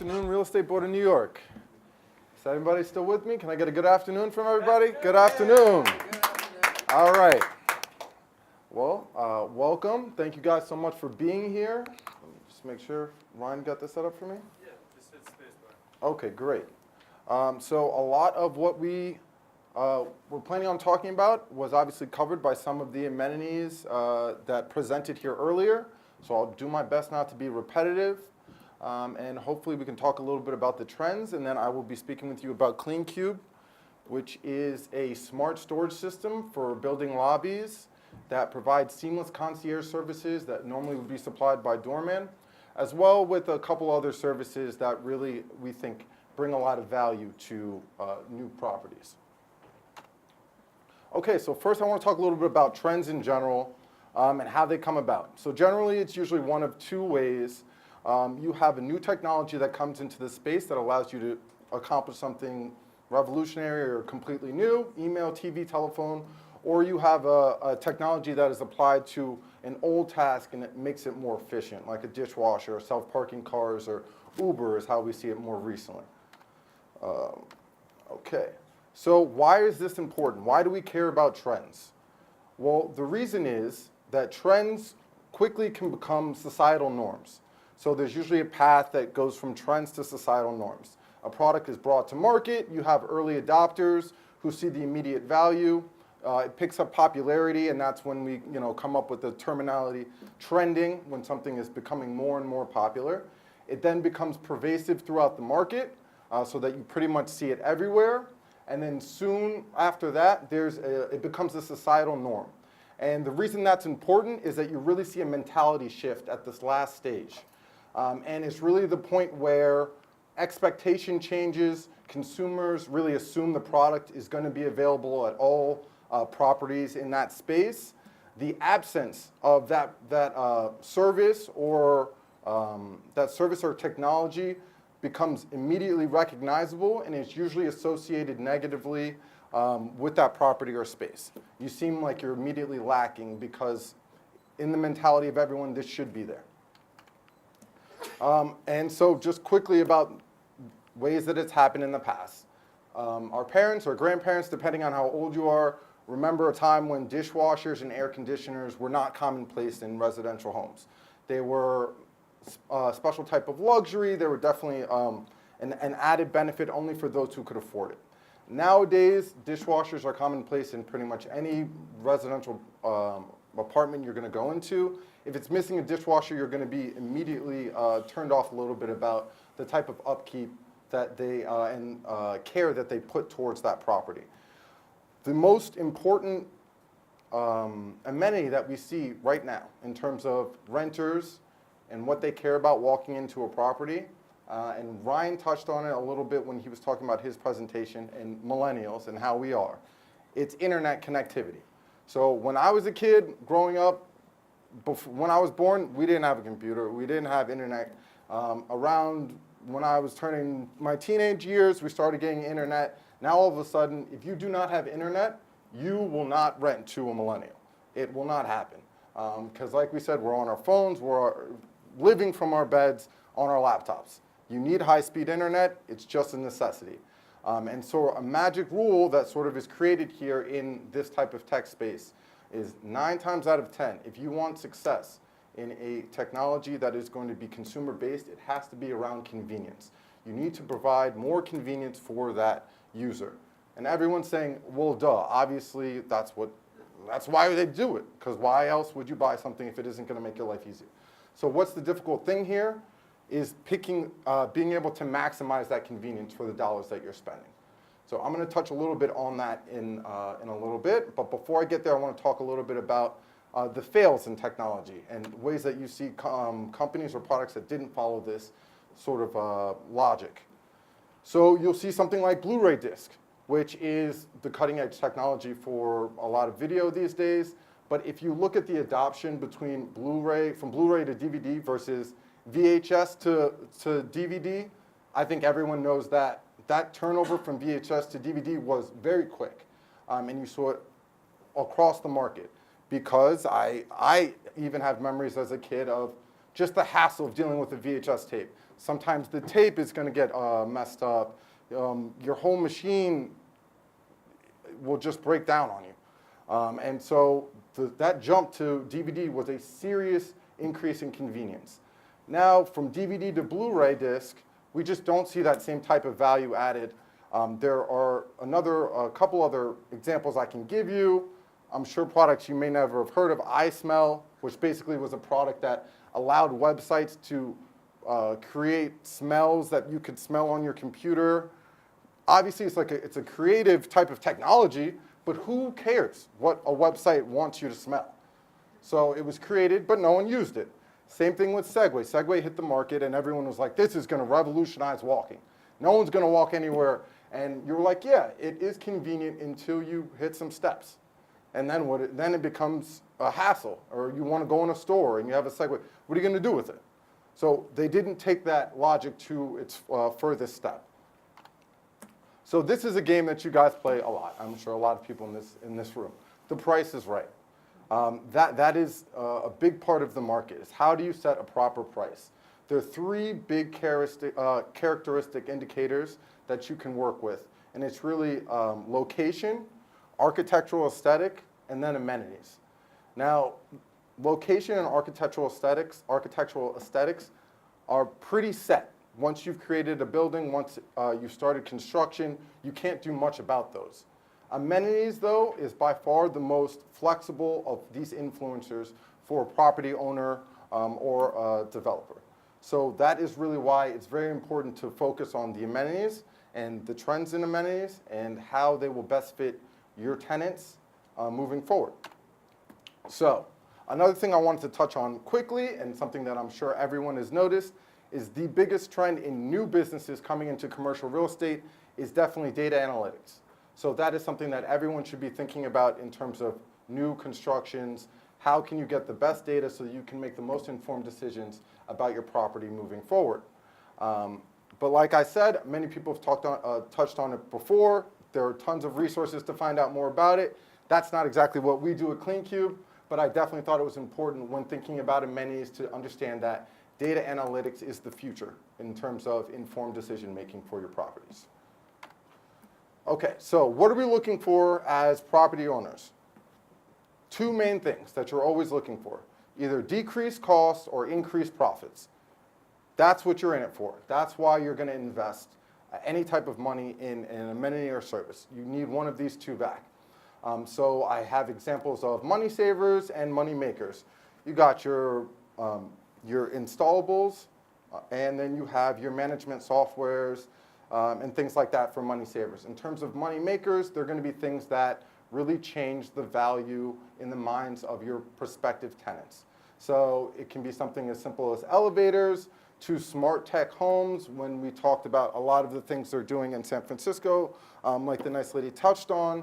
afternoon, Real Estate Board of New York. Is everybody still with me? Can I get a good afternoon from everybody? Good afternoon. All right. Well, welcome. Thank you guys so much for being here. Just make sure Ryan got this set up for me. Yeah, just hit spacebar. Okay, great. So a lot of what we were planning on talking about was obviously covered by some of the amenities that presented here earlier. So I'll do my best not to be repetitive. And hopefully we can talk a little bit about the trends, and then I will be speaking with you about CleanCube, which is a smart storage system for building lobbies that provides seamless concierge services that normally would be supplied by doorman, as well with a couple other services that really, we think, bring a lot of value to new properties. Okay, so first I want to talk a little bit about trends in general and how they come about. So generally, it's usually one of two ways. You have a new technology that comes into the space that allows you to accomplish something revolutionary or completely new, email, TV, telephone, or you have a technology that is applied to an old task and it makes it more efficient, like a dishwasher, or self-parking cars, or Uber is how we see it more recently. Okay, so why is this important? Why do we care about trends? Well, the reason is that trends quickly can become societal norms. So there's usually a path that goes from trends to societal norms. A product is brought to market, you have early adopters who see the immediate value, it picks up popularity, and that's when we come up with the terminology trending, when something is becoming more and more popular. It then becomes pervasive throughout the market, so that you pretty much see it everywhere, and then soon after that, it becomes a societal norm. And the reason that's important is that you really see a mentality shift at this last stage. And it's really the point where expectation changes, consumers really assume the product is going to be available at all properties in that space. The absence of that service or technology becomes immediately recognizable and is usually associated negatively with that property or space. You seem like you're immediately lacking because in the mentality of everyone, this should be there. And so just quickly about ways that it's happened in the past. Our parents or grandparents, depending on how old you are, remember a time when dishwashers and air conditioners were not commonplace in residential homes. They were a special type of luxury. They were definitely an added benefit only for those who could afford it. Nowadays, dishwashers are commonplace in pretty much any residential apartment you're going to go into. If it's missing a dishwasher, you're going to be immediately turned off a little bit about the type of upkeep that they and care that they put towards that property. The most important amenity that we see right now in terms of renters and what they care about walking into a property, and Ryan touched on it a little bit when he was talking about his presentation and millennials and how we are, it's internet connectivity. So when I was a kid growing up, when I was born, we didn't have a computer. We didn't have internet. Around when I was turning my teenage years, we started getting internet. Now all of a sudden, if you do not have internet, you will not rent to a millennial. It will not happen. Because like we said, we're on our phones, we're living from our beds on our laptops. You need high-speed internet. It's just a necessity. And so a magic rule that sort of is created here in this type of tech space is 9 times out of 10, if you want success in a technology that is going to be consumer-based, it has to be around convenience. You need to provide more convenience for that user. And everyone's saying, well, duh, obviously that's why they do it, because why else would you buy something if it isn't going to make your life easier? So what's the difficult thing here is being able to maximize that convenience for the dollars that you're spending. So I'm going to touch a little bit on that in a little bit, but before I get there, I want to talk a little bit about the fails in technology and ways that you see companies or products that didn't follow this sort of logic. So you'll see something like Blu-ray disc, which is the cutting edge technology for a lot of video these days. But if you look at the adoption between from Blu-ray to DVD versus VHS to DVD, I think everyone knows that turnover from VHS to DVD was very quick, and you saw it across the market. Because I even have memories as a kid of just the hassle of dealing with the VHS tape. Sometimes the tape is going to get messed up. Your whole machine will just break down on you. And so that jump to DVD was a serious increase in convenience. Now, from DVD to Blu-ray disc, we just don't see that same type of value added. There are a couple other examples I can give you. I'm sure products you may never have heard of. iSmell, which basically was a product that allowed websites to create smells that you could smell on your computer. Obviously, it's a creative type of technology, but who cares what a website wants you to smell? So it was created, but no one used it. Same thing with Segway. Segway hit the market, and everyone was like, this is going to revolutionize walking. No one's going to walk anywhere. And you were like, yeah, it is convenient until you hit some steps. And then it becomes a hassle, or you want to go in a store and you have a Segway. What are you going to do with it? So they didn't take that logic to its furthest step. So this is a game that you guys play a lot. I'm sure a lot of people in this room. The Price is Right. That is a big part of the market, is how do you set a proper price? There are three big characteristic indicators that you can work with, and it's really location, architectural aesthetic, and then amenities. Now, location and architectural aesthetics are pretty set. Once you've created a building, once you've started construction, you can't do much about those. Amenities, though, is by far the most flexible of these influencers for a property owner or a developer. So that is really why it's very important to focus on the amenities and the trends in amenities and how they will best fit your tenants moving forward. So another thing I wanted to touch on quickly, and something that I'm sure everyone has noticed, is the biggest trend in new businesses coming into commercial real estate is definitely data analytics. So that is something that everyone should be thinking about in terms of new constructions. How can you get the best data so that you can make the most informed decisions about your property moving forward? But like I said, many people have touched on it before. There are tons of resources to find out more about it. That's not exactly what we do at CleanCube, but I definitely thought it was important when thinking about amenities to understand that data analytics is the future in terms of informed decision making for your properties. Okay, so what are we looking for as property owners? Two main things that you're always looking for: either decrease costs or increase profits. That's what you're in it for. That's why you're going to invest any type of money in an amenity or service. You need one of these two back. So I have examples of money savers and money makers. You got your installables, and then you have your management softwares and things like that for money savers. In terms of money makers, they're going to be things that really change the value in the minds of your prospective tenants. So it can be something as simple as elevators to smart tech homes. When we talked about a lot of the things they're doing in San Francisco, like the nice lady touched on,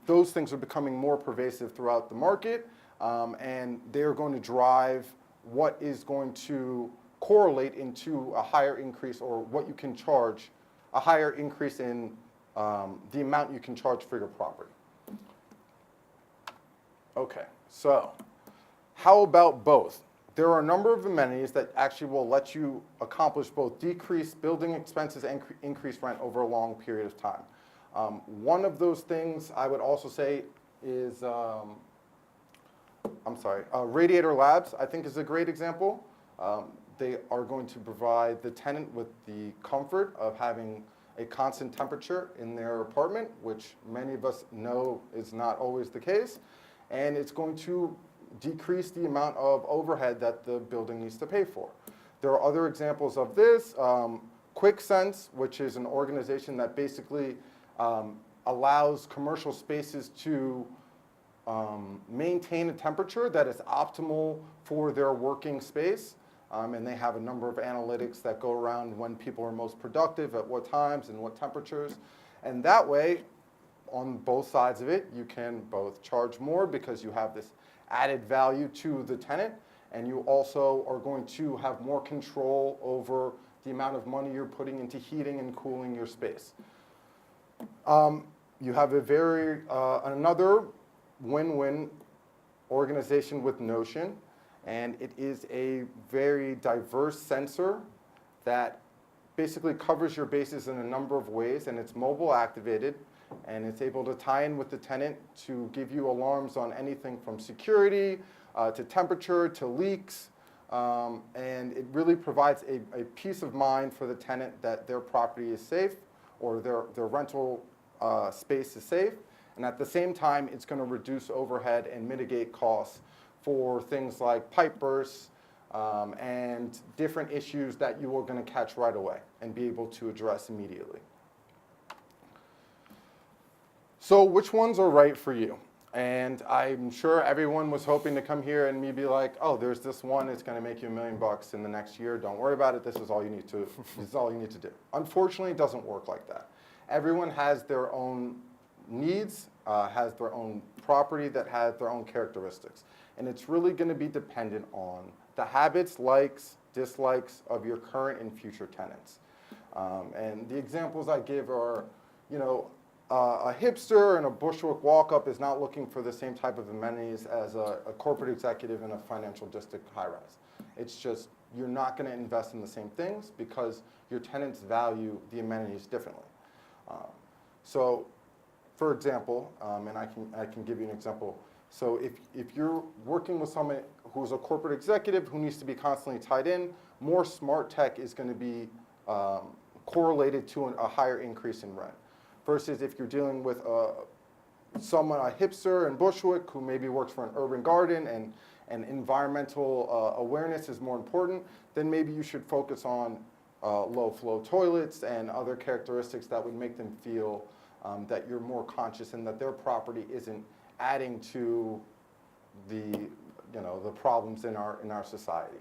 those things are becoming more pervasive throughout the market, and they're going to drive what is going to correlate into a higher increase, or what you can charge, a higher increase in the amount you can charge for your property. Okay, so how about both? There are a number of amenities that actually will let you accomplish both decrease building expenses and increase rent over a long period of time. One of those things I would also say is, Radiator Labs, I think, is a great example. They are going to provide the tenant with the comfort of having a constant temperature in their apartment, which many of us know is not always the case. And it's going to decrease the amount of overhead that the building needs to pay for. There are other examples of this. QuickSense, which is an organization that basically allows commercial spaces to maintain a temperature that is optimal for their working space. And they have a number of analytics that go around when people are most productive, at what times and what temperatures. And that way, on both sides of it, you can both charge more because you have this added value to the tenant, and you also are going to have more control over the amount of money you're putting into heating and cooling your space. You have another win-win organization with Notion, And it is a very diverse sensor that basically covers your bases in a number of ways, and it's mobile activated, and it's able to tie in with the tenant to give you alarms on anything from security to temperature to leaks. And it really provides a peace of mind for the tenant that their property is safe or their rental space is safe. And at the same time, it's going to reduce overhead and mitigate costs for things like pipe bursts and different issues that you are going to catch right away and be able to address immediately. So which ones are right for you? And I'm sure everyone was hoping to come here and me be like, oh, there's this one, it's going to make you $1 million in the next year. Don't worry about it. This is all you need to, this is all you need to do. Unfortunately, it doesn't work like that. Everyone has their own needs, has their own property that has their own characteristics. And it's really going to be dependent on the habits, likes, dislikes of your current and future tenants. And the examples I give are, you know, a hipster and a Bushwick walk-up is not looking for the same type of amenities as a corporate executive in a financial district high-rise. It's just, you're not going to invest in the same things because your tenants value the amenities differently. So, for example, and I can give you an example. So if you're working with someone who's a corporate executive who needs to be constantly tied in, more smart tech is going to be correlated to a higher increase in rent. Versus if you're dealing with someone, a hipster in Bushwick who maybe works for an urban garden and environmental awareness is more important, then maybe you should focus on low flow toilets and other characteristics that would make them feel that you're more conscious and that their property isn't adding to the problems in our society.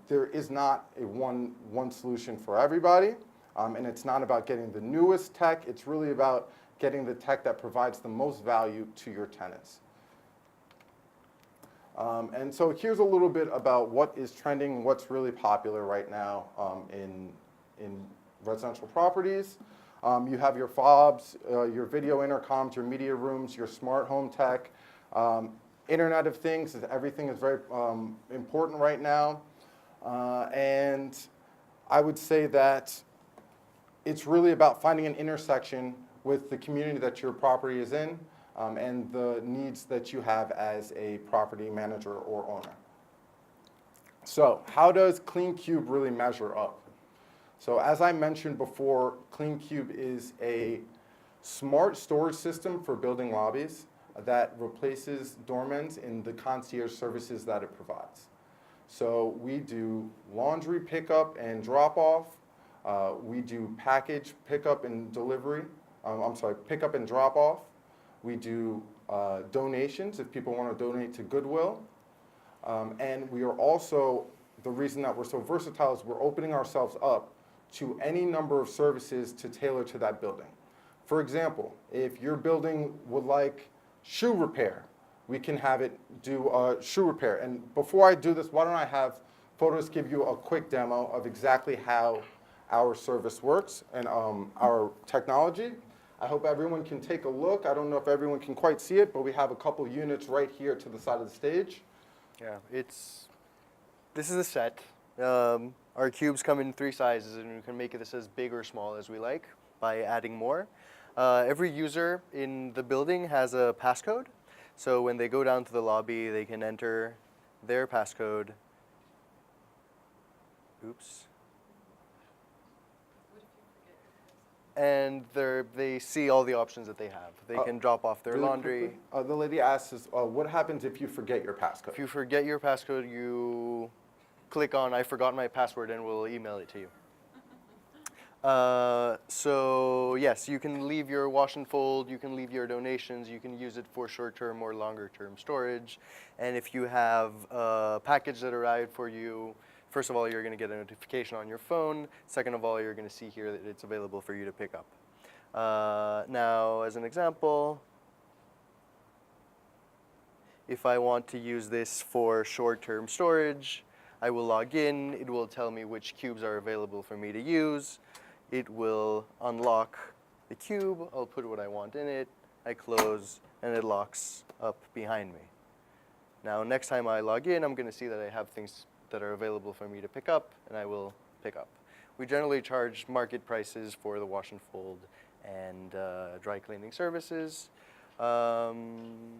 There is not a one solution for everybody. And it's not about getting the newest tech, it's really about getting the tech that provides the most value to your tenants. And so here's a little bit about what is trending, what's really popular right now in residential properties. You have your fobs, your video intercoms, your media rooms, your smart home tech. Internet of Things, everything is very important right now. And I would say that it's really about finding an intersection with the community that your property is in and the needs that you have as a property manager or owner. So how does CleanCube really measure up? So as I mentioned before, CleanCube is a smart storage system for building lobbies that replaces doormans in the concierge services that it provides. So we do laundry pickup and drop-off. We do package pickup and delivery. Pickup and drop-off. We do donations if people want to donate to Goodwill. And we are also, the reason that we're so versatile is we're opening ourselves up to any number of services to tailor to that building. For example, if your building would like shoe repair, we can have it do shoe repair. And before I do this, why don't I have Fotis give you a quick demo of exactly how our service works and our technology. I hope everyone can take a look. I don't know if everyone can quite see it, but we have a couple units right here to the side of the stage. Yeah, this is a set. Our cubes come in 3 sizes, and we can make this as big or small as we like by adding more. Every user in the building has a passcode. So when they go down to the lobby, they can enter their passcode. Oops. And they see all the options that they have. They can drop off their really laundry. Quickly, the lady asks, what happens if you forget your passcode? If you forget your passcode, you click on I forgot my password and we'll email it to you. So yes, you can leave your wash and fold, you can leave your donations, you can use it for short-term or longer-term storage. And if you have a package that arrived for you, first of all, you're going to get a notification on your phone. Second of all, you're going to see here that it's available for you to pick up. Now, as an example, if I want to use this for short-term storage, I will log in. It will tell me which cubes are available for me to use. It will unlock the cube. I'll put what I want in it. I close, and it locks up behind me. Now, next time I log in, I'm going to see that I have things that are available for me to pick up, and I will pick up. We generally charge market prices for the wash and fold and dry cleaning services. And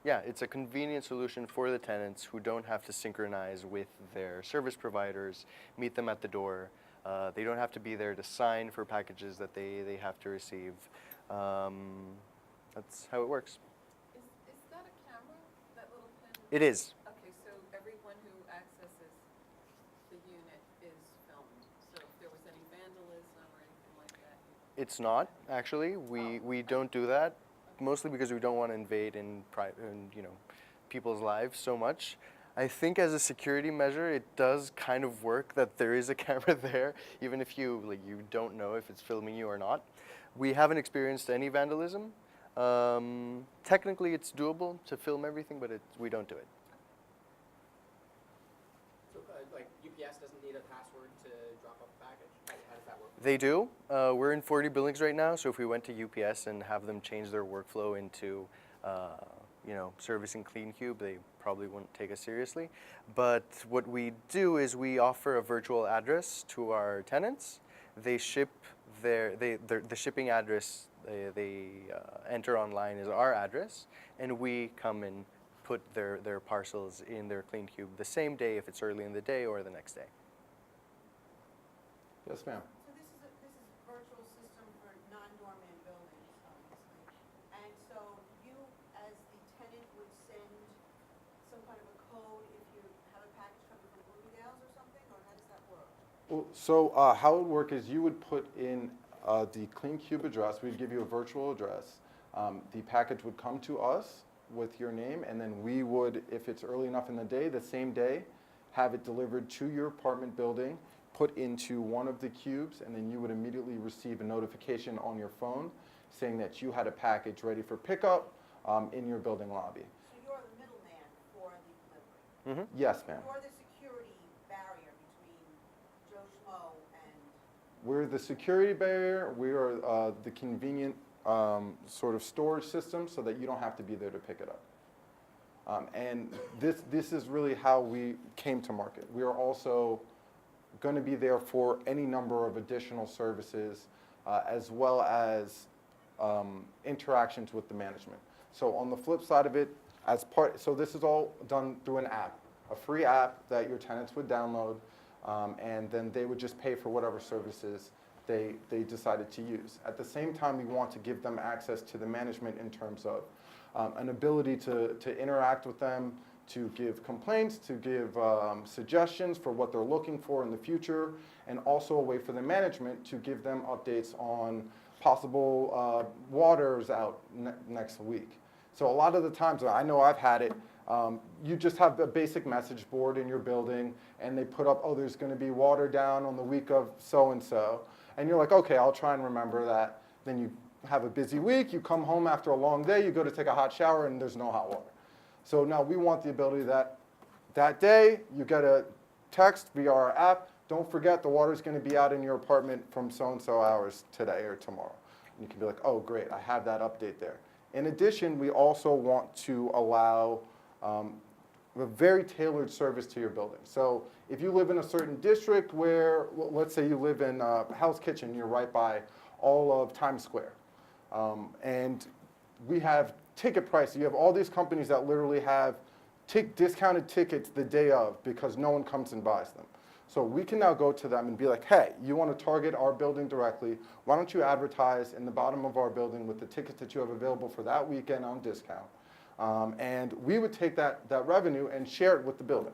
yeah, it's a convenient solution for the tenants who don't have to synchronize with their service providers, meet them at the door. They don't have to be there to sign for packages that they have to receive. That's how it works. Is that a camera, that little pin? It is. Okay, so everyone who accesses the unit is filmed. So if there was any vandalism or anything like that? It's not, actually. We don't do that, mostly because we don't want to invade in people's lives so much. I think as a security measure, it does kind of work that there is a camera there, even if you don't know if it's filming you or not. We haven't experienced any vandalism. Technically, it's doable to film everything, but we don't do it. So, like, UPS doesn't need a password to drop off a package? How does that work? They do. We're in 40 buildings right now, so if we went to UPS and have them change their workflow into, servicing CleanCube, they probably wouldn't take us seriously. But what we do is we offer a virtual address to our tenants. They ship the shipping address they enter online is our address, and we come and put their parcels in their CleanCube the same day if it's early in the day or the next day. Yes, ma'am. So this is a virtual system for non-dormant buildings, obviously. And so you, as the tenant, would send some kind of a code if you have a package coming from Bloomingdale's or something, or how does that work? Well, so how it would work is you would put in the CleanCube address. We'd give you a virtual address. The package would come to us with your name, and then we would, if it's early enough in the day, the same day, have it delivered to your apartment building, put into one of the cubes, and then you would immediately receive a notification on your phone saying that you had a package ready for pickup in your building lobby. So you're the middleman for the delivery. Yes, ma'am. You're the security barrier between Joe Schmo and... We're the security barrier. We are the convenient sort of storage system so that you don't have to be there to pick it up. And this is really how we came to market. We are also going to be there for any number of additional services as well as interactions with the management. So on the flip side of it, so this is all done through an app, a free app that your tenants would download, and then they would just pay for whatever services they decided to use. At the same time, we want to give them access to the management in terms of an ability to interact with them, to give complaints, to give suggestions for what they're looking for in the future, and also a way for the management to give them updates on possible waters out next week. So a lot of the times, I know I've had it, you just have a basic message board in your building, and they put up, oh, there's going to be water down on the week of so-and-so. And you're like, okay, I'll try and remember that. Then you have a busy week, you come home after a long day, you go to take a hot shower, and there's no hot water. So now we want the ability that day, you get a text via our app, don't forget the water's going to be out in your apartment from so-and-so hours today or tomorrow. And you can be like, oh, great, I have that update there. In addition, we also want to allow a very tailored service to your building. So if you live in a certain district where, let's say you live in Hell's Kitchen, you're right by all of Times Square. And we have ticket prices. You have all these companies that literally have discounted tickets the day of because no one comes and buys them. So we can now go to them and be like, hey, you want to target our building directly, why don't you advertise in the bottom of our building with the tickets that you have available for that weekend on discount. And we would take that revenue and share it with the building.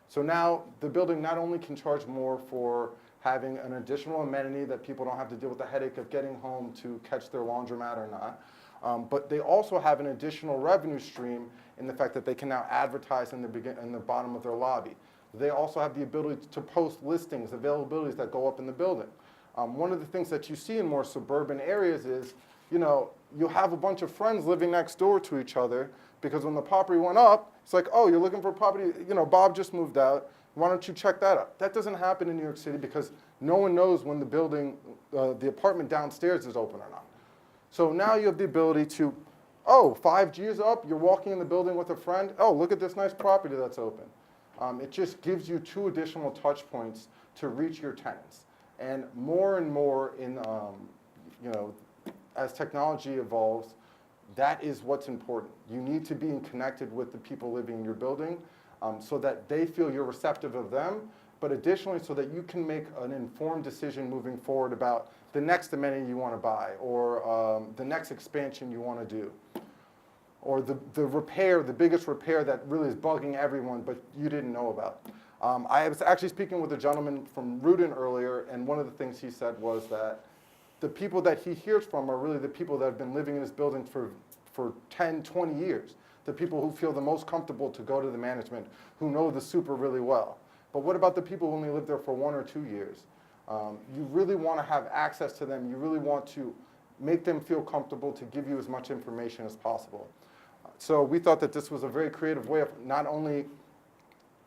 So now the building not only can charge more for having an additional amenity that people don't have to deal with the headache of getting home to catch their laundromat or not, but they also have an additional revenue stream in the fact that they can now advertise in the bottom of their lobby. They also have the ability to post listings, availabilities that go up in the building. One of the things that you see in more suburban areas is, you have a bunch of friends living next door to each other because when the property went up, it's like, oh, you're looking for property, Bob just moved out, why don't you check that out? That doesn't happen in New York City because no one knows when the building, the apartment downstairs is open or not. So now you have the ability to Oh, 5G is up. You're walking in the building with a friend. Oh, look at this nice property that's open. It just gives you 2 additional touch points to reach your tenants. And more in, you know, as technology evolves, that is what's important. You need to be connected with the people living in your building so that they feel you're receptive of them, but additionally so that you can make an informed decision moving forward about the next amenity you want to buy or the next expansion you want to do. Or the repair, the biggest repair that really is bugging everyone, but you didn't know about. I was actually speaking with a gentleman from Rudin earlier, and one of the things he said was that the people that he hears from are really the people that have been living in this building for 10, 20 years. The people who feel the most comfortable to go to the management, who know the super really well. But what about the people who only live there for 1 or 2 years? You really want to have access to them. You really want to make them feel comfortable to give you as much information as possible. So we thought that this was a very creative way of not only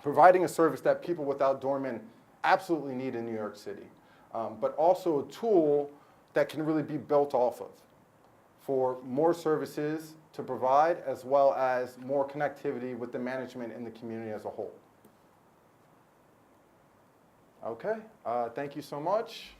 providing a service that people without doormen absolutely need in New York City, but also a tool that can really be built off of for more services to provide, as well as more connectivity with the management and the community as a whole. Okay, thank you so much.